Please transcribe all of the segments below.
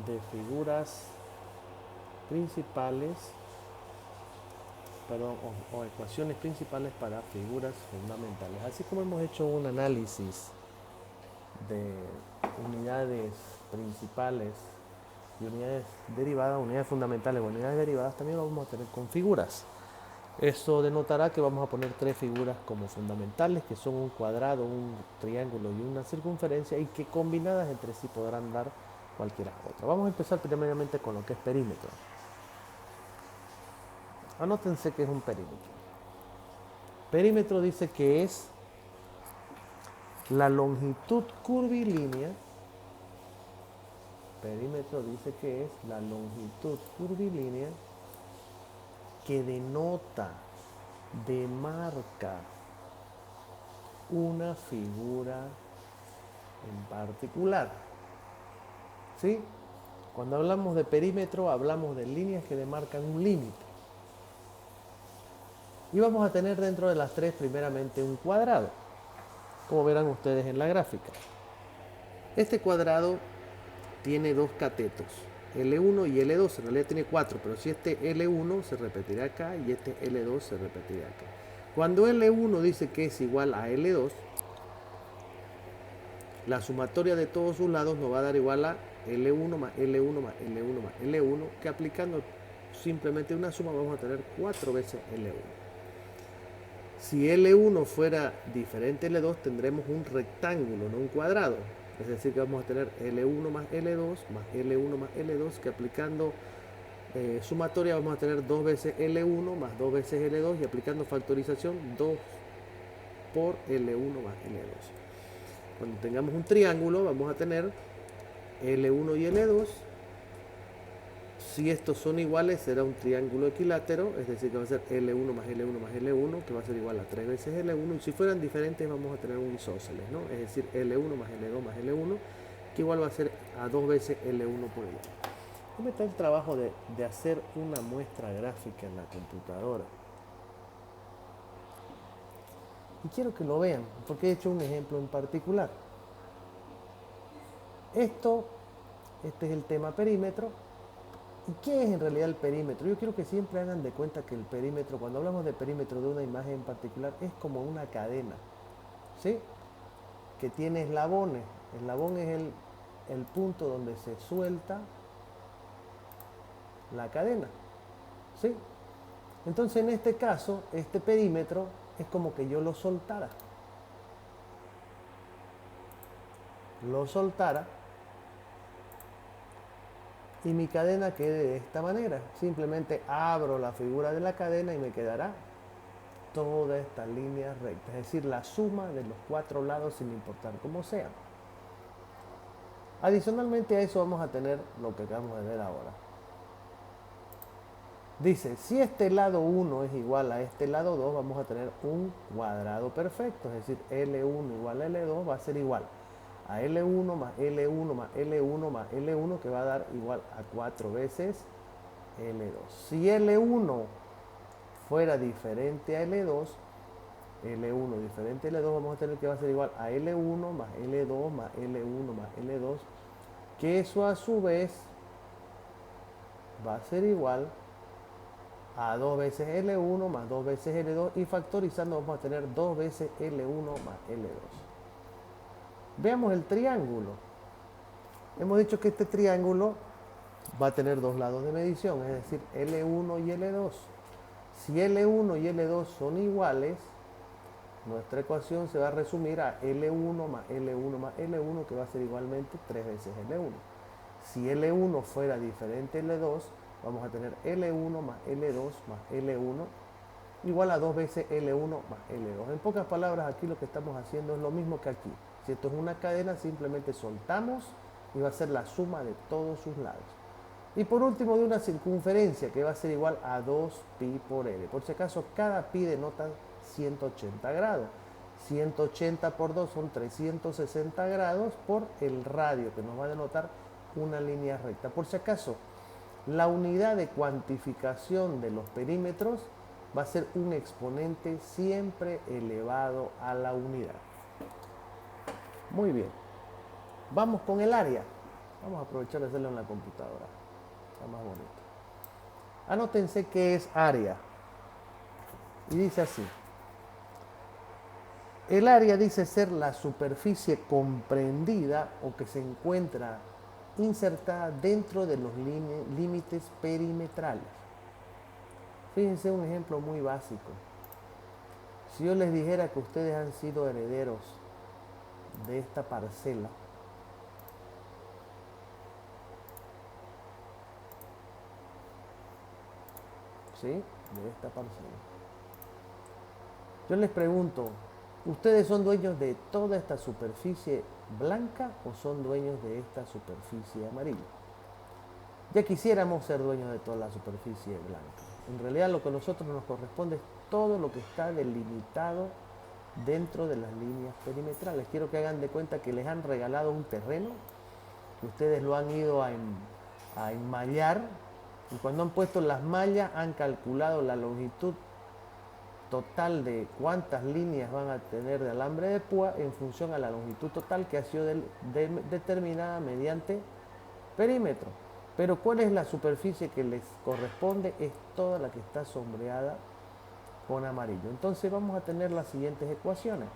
de figuras principales, perdón, o ecuaciones principales para figuras fundamentales. Así como hemos hecho un análisis de unidades principales y unidades derivadas, unidades fundamentales o unidades derivadas, también lo vamos a tener con figuras. Eso denotará que vamos a poner tres figuras como fundamentales, que son un cuadrado, un triángulo y una circunferencia, y que combinadas entre sí podrán dar cualquiera otra. Vamos a empezar primeramente con lo que es perímetro. Anótense que es un perímetro. Perímetro dice que es la longitud curvilínea. Perímetro dice que es la longitud curvilínea que denota, demarca una figura en particular. ¿Sí? Cuando hablamos de perímetro, hablamos de líneas que demarcan un límite. Y vamos a tener dentro de las tres primeramente un cuadrado, como verán ustedes en la gráfica. Este cuadrado tiene dos catetos, L1 y L2, en realidad tiene 4, pero si este L1 se repetirá acá y este L2 se repetirá acá. Cuando L1 dice que es igual a L2, la sumatoria de todos sus lados nos va a dar igual a L1 más L1 más L1 más L1, que aplicando simplemente una suma vamos a tener 4 veces L1. Si L1 fuera diferente a L2, tendremos un rectángulo, no un cuadrado. Es decir, que vamos a tener L1 más L2 más L1 más L2, que aplicando sumatoria vamos a tener 2 veces L1 más 2 veces L2, y aplicando factorización 2 por L1 más L2. Cuando tengamos un triángulo vamos a tener L1 y L2. Si estos son iguales, será un triángulo equilátero, es decir, que va a ser L1 más L1 más L1, que va a ser igual a 3 veces L1. Y si fueran diferentes, vamos a tener un isósceles, ¿no? Es decir, L1 más L2 más L1, que igual va a ser a 2 veces L1 por L2. ¿Cómo está el trabajo de hacer una muestra gráfica en la computadora? Y quiero que lo vean, porque he hecho un ejemplo en particular. Esto, este es el tema perímetro. ¿Y qué es en realidad el perímetro? Yo quiero que siempre hagan de cuenta que el perímetro, cuando hablamos de perímetro de una imagen en particular, es como una cadena, ¿sí? Que tiene eslabones. Eslabón es el punto donde se suelta la cadena, ¿sí? Entonces en este caso, este perímetro es como que yo lo soltara. Lo soltara y mi cadena quede de esta manera. Simplemente abro la figura de la cadena y me quedará toda esta línea recta, es decir, la suma de los cuatro lados sin importar cómo sean. Adicionalmente a eso vamos a tener lo que acabamos de ver ahora. Dice, si este lado 1 es igual a este lado 2, vamos a tener un cuadrado perfecto, es decir, L1 igual a L2 va a ser igual a L1 más L1 más L1 más L1, que va a dar igual a 4 veces L2. Si L1 fuera diferente a L2, L1 diferente a L2, vamos a tener que va a ser igual a L1 más L2 más L1 más L2, que eso a su vez va a ser igual a 2 veces L1 más 2 veces L2, y factorizando vamos a tener 2 veces L1 más L2. Veamos el triángulo. Hemos dicho que este triángulo va a tener dos lados de medición, es decir, L1 y L2. Si L1 y L2 son iguales, nuestra ecuación se va a resumir a L1 más L1 más L1, que va a ser igualmente 3 veces L1. Si L1 fuera diferente a L2, vamos a tener L1 más L2 más L1 igual a 2 veces L1 más L2. En pocas palabras, aquí lo que estamos haciendo es lo mismo que aquí. Si esto es una cadena, simplemente soltamos y va a ser la suma de todos sus lados. Y por último, de una circunferencia, que va a ser igual a 2pi por L. Por si acaso, cada pi denota 180 grados. 180 por 2 son 360 grados por el radio, que nos va a denotar una línea recta. Por si acaso, la unidad de cuantificación de los perímetros va a ser un exponente siempre elevado a la unidad. Muy bien. Vamos con el área. Vamos a aprovechar de hacerlo en la computadora. Está más bonito. Anótense qué es área. Y dice así. El área dice ser la superficie comprendida o que se encuentra insertada dentro de los límites perimetrales. Fíjense un ejemplo muy básico. Si yo les dijera que ustedes han sido herederos de esta parcela, ¿sí? De esta parcela. Yo les pregunto, ¿ustedes son dueños de toda esta superficie blanca o son dueños de esta superficie amarilla? Ya quisiéramos ser dueños de toda la superficie blanca. En realidad lo que a nosotros nos corresponde es todo lo que está delimitado dentro de las líneas perimetrales. Quiero que hagan de cuenta que les han regalado un terreno, que ustedes lo han ido a enmallar, y cuando han puesto las mallas han calculado la longitud total de cuántas líneas van a tener de alambre de púa en función a la longitud total que ha sido determinada mediante perímetro. Pero ¿cuál es la superficie que les corresponde? Es toda la que está sombreada con amarillo. Entonces vamos a tener las siguientes ecuaciones.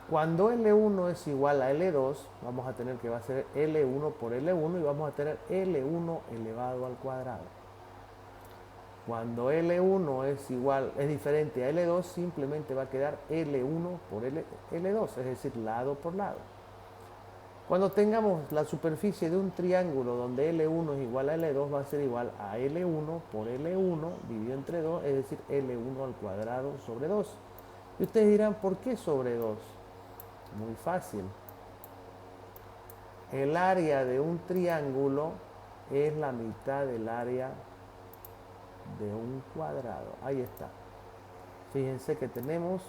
Cuando L1 es igual a L2, vamos a tener que va a ser L1 por L1 y vamos a tener L1 elevado al cuadrado. Cuando L1 es diferente a L2, simplemente va a quedar L1 por L2, es decir, lado por lado. Cuando tengamos la superficie de un triángulo donde L1 es igual a L2, va a ser igual a L1 por L1 dividido entre 2, es decir, L1 al cuadrado sobre 2. Y ustedes dirán, ¿por qué sobre 2? Muy fácil. El área de un triángulo es la mitad del área de un cuadrado. Ahí está. Fíjense que tenemos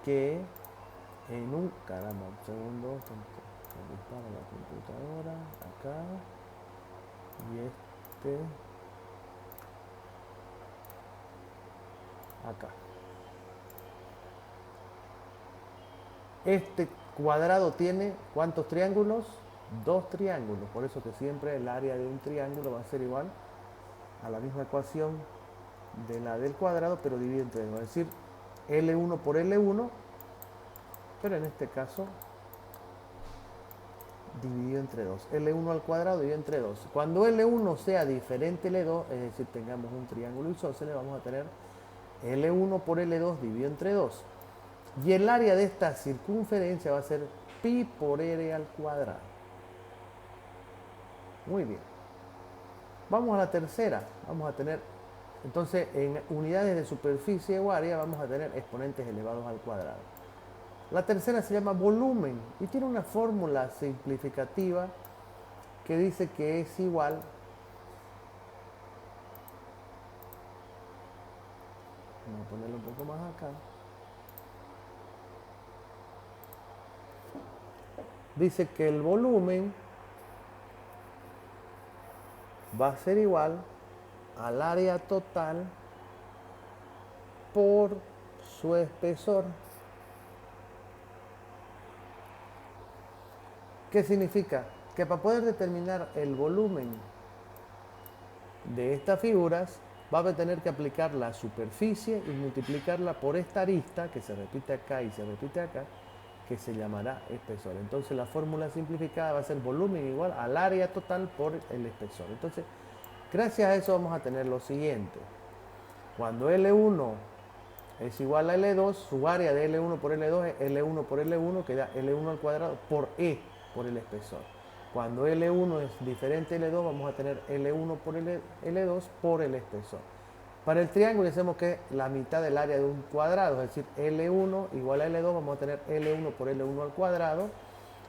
que en un... Caramba, un segundo. Para la computadora. Acá. Y acá. Este cuadrado tiene ¿cuántos triángulos? 2 triángulos. Por eso que siempre el área de un triángulo va a ser igual a la misma ecuación de la del cuadrado, pero dividido entre 2. Es decir, L1 por L1, pero en este caso dividido entre 2. L1 al cuadrado dividido entre 2. Cuando L1 sea diferente a L2, es decir, tengamos un triángulo isósceles, vamos a tener L1 por L2 dividido entre 2. Y el área de esta circunferencia va a ser pi por r al cuadrado. Muy bien. Vamos a la tercera. Vamos a tener, entonces, en unidades de superficie o área, vamos a tener exponentes elevados al cuadrado. La tercera se llama volumen y tiene una fórmula simplificativa que dice que es igual vamos a ponerlo un poco más acá. Dice que el volumen va a ser igual al área total por su espesor. ¿Qué significa? Que para poder determinar el volumen de estas figuras, va a tener que aplicar la superficie y multiplicarla por esta arista, que se repite acá y se repite acá, que se llamará espesor. Entonces la fórmula simplificada va a ser volumen igual al área total por el espesor. Entonces, gracias a eso vamos a tener lo siguiente. Cuando L1 es igual a L2, su área de L1 por L2 es L1 por L1, que da L1 al cuadrado por E, por el espesor. Cuando L1 es diferente a L2, vamos a tener L1 por L2 por el espesor. Para el triángulo decimos que la mitad del área de un cuadrado, es decir, L1 igual a L2, vamos a tener L1 por L1 al cuadrado,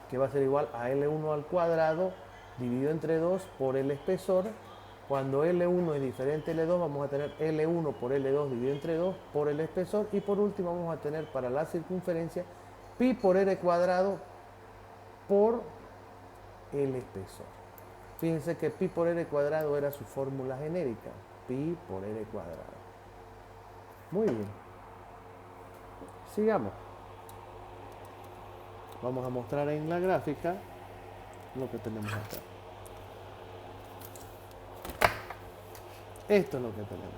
que va a ser igual a L1 al cuadrado dividido entre 2 por el espesor. Cuando L1 es diferente a L2, vamos a tener L1 por L2 dividido entre 2 por el espesor. Y por último vamos a tener para la circunferencia pi por r cuadrado por el espesor. Fíjense que pi por r cuadrado era su fórmula genérica. Pi por r cuadrado. Muy bien. Sigamos. Vamos a mostrar en la gráfica lo que tenemos acá. Esto es lo que tenemos.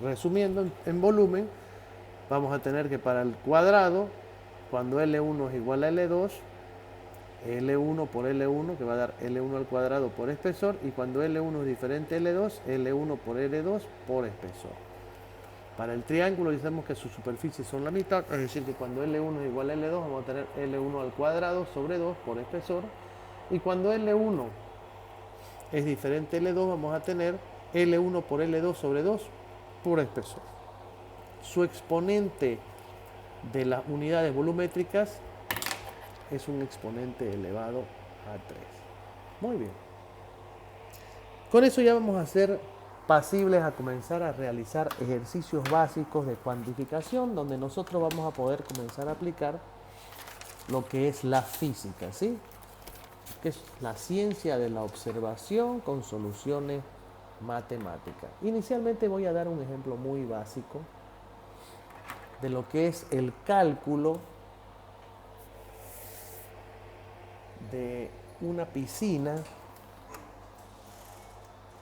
Resumiendo en volumen, vamos a tener que para el cuadrado, cuando L1 es igual a L2, L1 por L1, que va a dar L1 al cuadrado por espesor, y cuando L1 es diferente a L2, L1 por L2 por espesor. Para el triángulo decimos que sus superficies son la mitad, es decir que cuando L1 es igual a L2 vamos a tener L1 al cuadrado sobre 2 por espesor, y cuando L1 es diferente a L2 vamos a tener L1 por L2 sobre 2 por espesor. Su exponente de las unidades volumétricas es un exponente elevado a 3. Muy bien. Con eso ya vamos a ser pasibles a comenzar a realizar ejercicios básicos de cuantificación donde nosotros vamos a poder comenzar a aplicar lo que es la física, ¿sí? Que es la ciencia de la observación con soluciones matemáticas. Inicialmente voy a dar un ejemplo muy básico de lo que es el cálculo de una piscina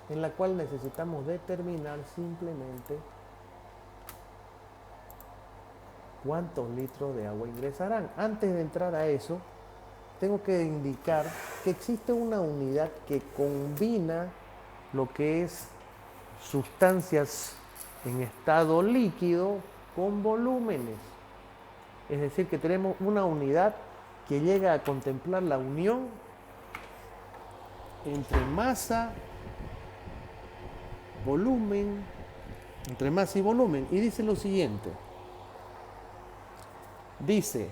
en la cual necesitamos determinar simplemente cuántos litros de agua ingresarán. Antes de entrar a eso, tengo que indicar que existe una unidad que combina lo que es sustancias en estado líquido con volúmenes. Es decir, que tenemos una unidad que llega a contemplar la unión entre masa, volumen, entre masa y volumen. Y dice lo siguiente. Dice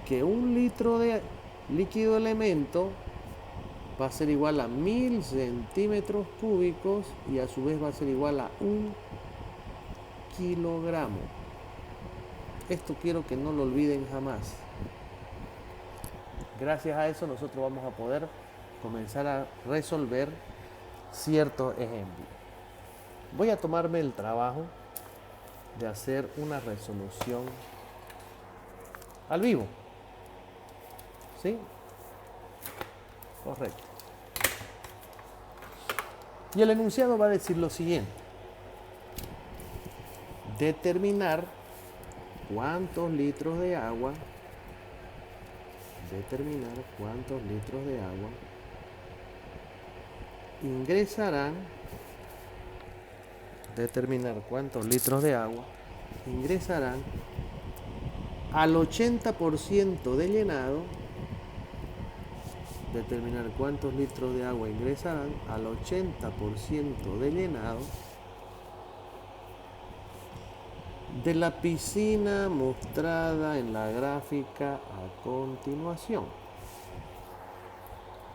que un litro de líquido elemento va a ser igual a 1000 centímetros cúbicos y a su vez va a ser igual a 1 kilogramo. Esto quiero que no lo olviden jamás. Gracias a eso nosotros vamos a poder comenzar a resolver ciertos ejemplos. Voy a tomarme el trabajo de hacer una resolución al vivo. ¿Sí? Correcto. Y el enunciado va a decir lo siguiente. Determinar cuántos litros de agua ingresarán al 80% de llenado, de la piscina mostrada en la gráfica a continuación.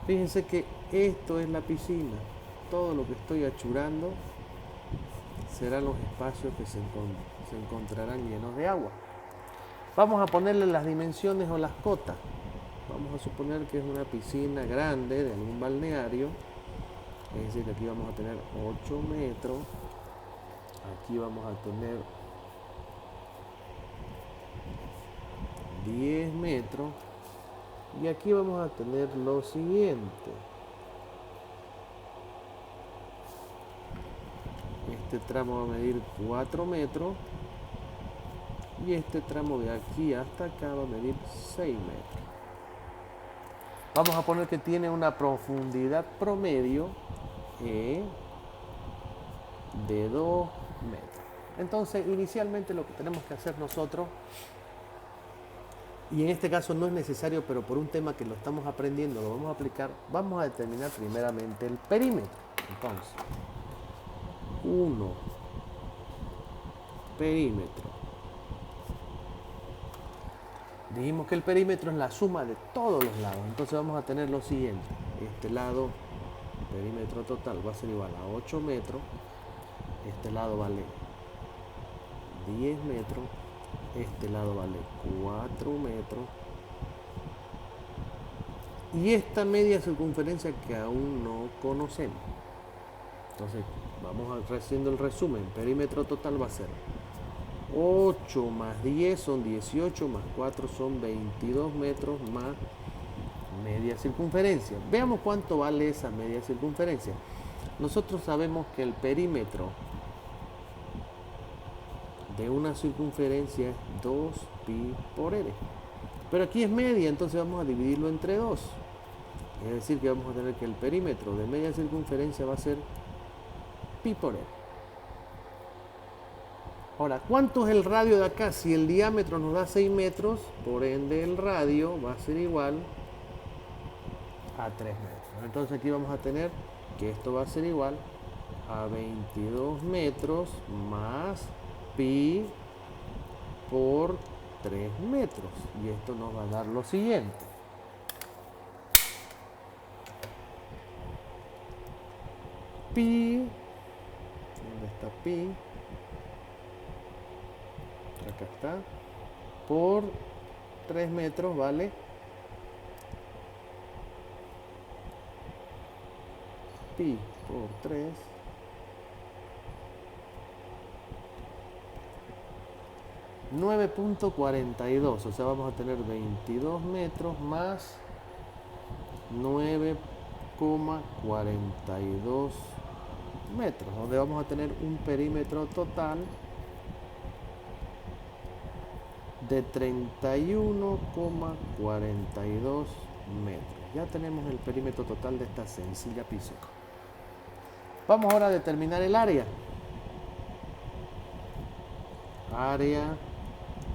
Fíjense que esto es la piscina. Todo lo que estoy achurando serán los espacios que se encontrarán llenos de agua. Vamos a ponerle las dimensiones o las cotas. Vamos a suponer que es una piscina grande de algún balneario. Es decir, que aquí vamos a tener 8 metros. Aquí vamos a tener 10 metros. Y aquí vamos a tener lo siguiente. Este tramo va a medir 4 metros. Y este tramo de aquí hasta acá va a medir 6 metros. Vamos a poner que tiene una profundidad promedio de 2 metros. Entonces, inicialmente lo que tenemos que hacer nosotros, y en este caso no es necesario, pero por un tema que lo estamos aprendiendo, lo vamos a aplicar, vamos a determinar primeramente el perímetro. Entonces, 1, perímetro. Dijimos que el perímetro es la suma de todos los lados. Entonces vamos a tener lo siguiente. Este lado, perímetro total, va a ser igual a 8 metros. Este lado vale 10 metros. Este lado vale 4 metros. Y esta media circunferencia que aún no conocemos. Entonces, vamos haciendo el resumen. Perímetro total va a ser 8 más 10 son 18, más 4 son 22 metros, más media circunferencia. Veamos cuánto vale esa media circunferencia. Nosotros sabemos que el perímetro de una circunferencia es 2pi por r. Pero aquí es media, entonces vamos a dividirlo entre 2. Es decir, que vamos a tener que el perímetro de media circunferencia va a ser pi por r. Ahora, ¿cuánto es el radio de acá? Si el diámetro nos da 6 metros, por ende el radio va a ser igual a 3 metros. Entonces aquí vamos a tener que esto va a ser igual a 22 metros más pi por 3 metros. Y esto nos va a dar lo siguiente. Pi, ¿dónde está pi? Acá está, por 3 metros vale pi por 3 9.42, o sea, vamos a tener 22 metros más 9,42 metros, donde vamos a tener un perímetro total de 31,42 metros. Ya tenemos el perímetro total de esta sencilla piso. Vamos ahora a determinar el área. Área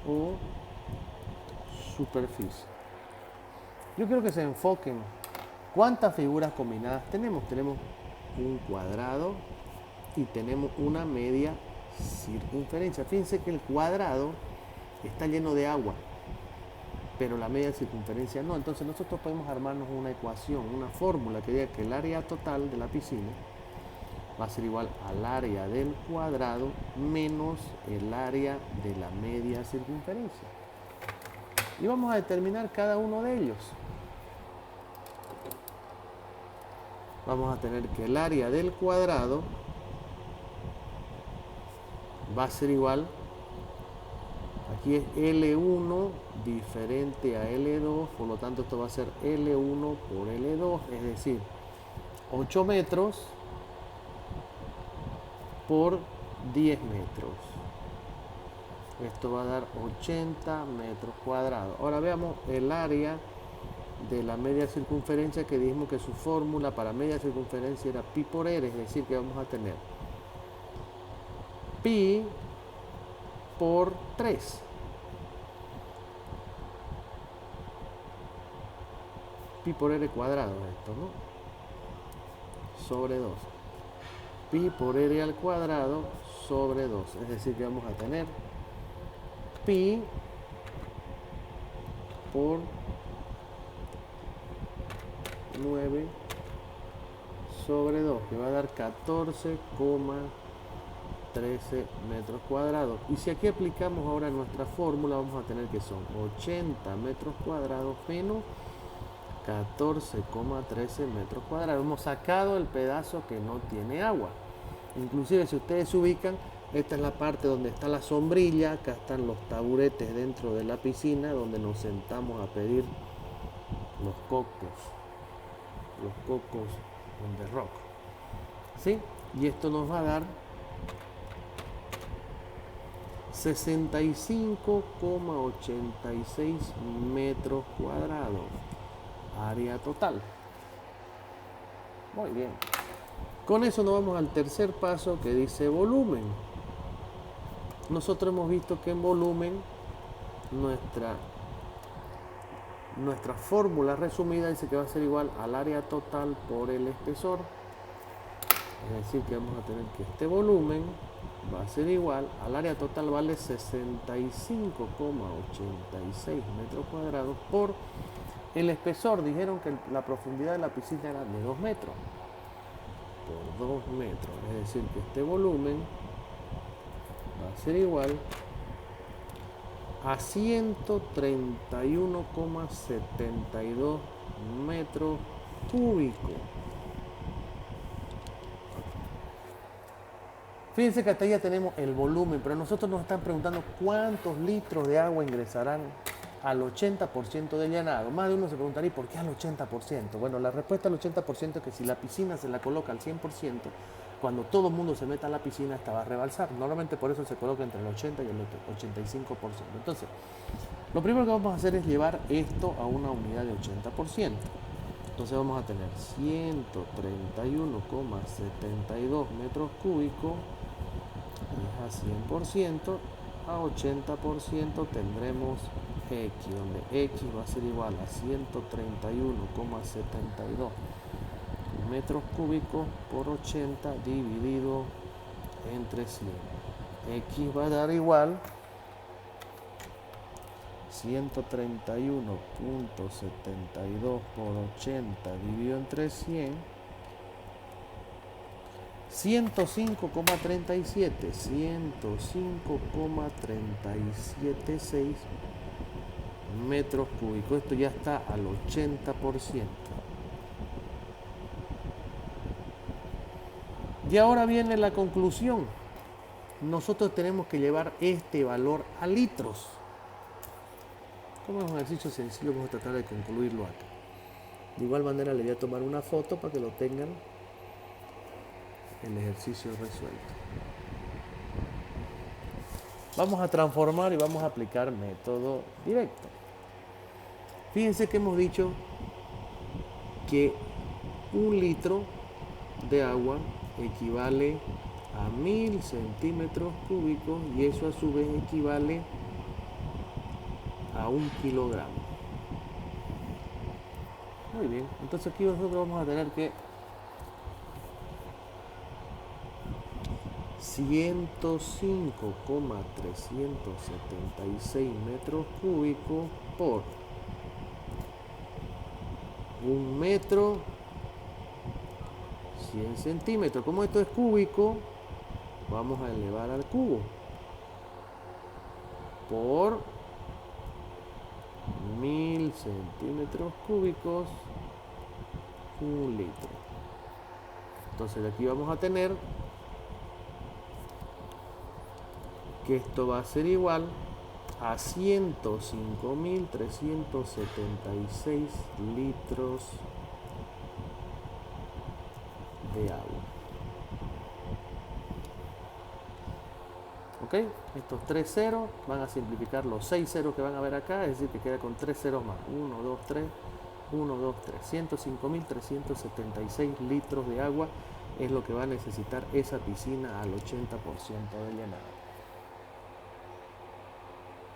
o superficie. Yo quiero que se enfoquen. ¿Cuántas figuras combinadas tenemos? Tenemos un cuadrado y tenemos una media circunferencia. Fíjense que el cuadrado está lleno de agua, pero la media circunferencia no. Entonces nosotros podemos armarnos una ecuación, una fórmula que diga que el área total de la piscina va a ser igual al área del cuadrado menos el área de la media circunferencia. Y vamos a determinar cada uno de ellos. Vamos a tener que el área del cuadrado va a ser igual, aquí es L1 diferente a L2, por lo tanto esto va a ser L1 por L2, es decir, 8 metros por 10 metros. Esto va a dar 80 metros cuadrados. Ahora veamos el área de la media circunferencia, que dijimos que su fórmula para media circunferencia era pi por r, es decir, que vamos a tener pi por 3. Pi por r cuadrado, esto, ¿no? Sobre 2. Pi por r al cuadrado sobre 2. Es decir, que vamos a tener pi por 9 sobre 2, que va a dar 14,13 metros cuadrados. Y si aquí aplicamos ahora nuestra fórmula, vamos a tener que son 80 metros cuadrados menos 14,13 metros cuadrados. Hemos sacado el pedazo que no tiene agua. Inclusive, si ustedes se ubican, esta es la parte donde está la sombrilla. Acá están los taburetes dentro de la piscina donde nos sentamos a pedir los cocos on the rock, ¿sí? Y esto nos va a dar 65,86 metros cuadrados, área total. Muy bien. Con eso nos vamos al tercer paso, que dice volumen. Nosotros hemos visto que en volumen nuestra fórmula resumida dice que va a ser igual al área total por el espesor. Es decir, que vamos a tener que este volumen va a ser igual al área total, vale 65,86 metros cuadrados por el espesor. Dijeron que la profundidad de la piscina era de 2 metros por 2 metros. Es decir, que este volumen va a ser igual a 131,72 metros cúbicos. Fíjense que hasta ahí ya tenemos el volumen, pero nosotros nos están preguntando cuántos litros de agua ingresarán al 80% del llenado. Más de uno se preguntaría, ¿por qué al 80%? Bueno, la respuesta al 80% es que si la piscina se la coloca al 100%, cuando todo el mundo se meta a la piscina, esta va a rebalsar. Normalmente por eso se coloca entre el 80 y el 85%. Entonces, lo primero que vamos a hacer es llevar esto a una unidad de 80%. Entonces vamos a tener 131,72 metros cúbicos a 100%, a 80% tendremos X, donde X va a ser igual a 131,72 metros cúbicos por 80 dividido entre 100. X va a dar igual 131,72 por 80 dividido entre 100, 105,376 metros cúbicos. Esto ya está al 80%. Y ahora viene la conclusión. Nosotros tenemos que llevar este valor a litros. Como es un ejercicio sencillo, vamos a tratar de concluirlo acá. De igual manera le voy a tomar una foto para que lo tengan el ejercicio resuelto. Vamos a transformar y vamos a aplicar método directo. Fíjense que hemos dicho que 1 litro de agua equivale a 1000 centímetros cúbicos y eso a su vez equivale a 1 kilogramo. Muy bien, entonces aquí nosotros vamos a tener que 105,376 metros cúbicos por 1 metro 100 centímetros. Como esto es cúbico, vamos a elevar al cubo por 1000 centímetros cúbicos 1 litro. Entonces de aquí vamos a tener que esto va a ser igual a 105.376 litros de agua. ¿Ok? Estos 3 ceros van a simplificar los 6 ceros que van a ver acá, es decir, que queda con 3 ceros más. 1, 2, 3, 1, 2, 3. 105.376 litros de agua es lo que va a necesitar esa piscina al 80% de llenado.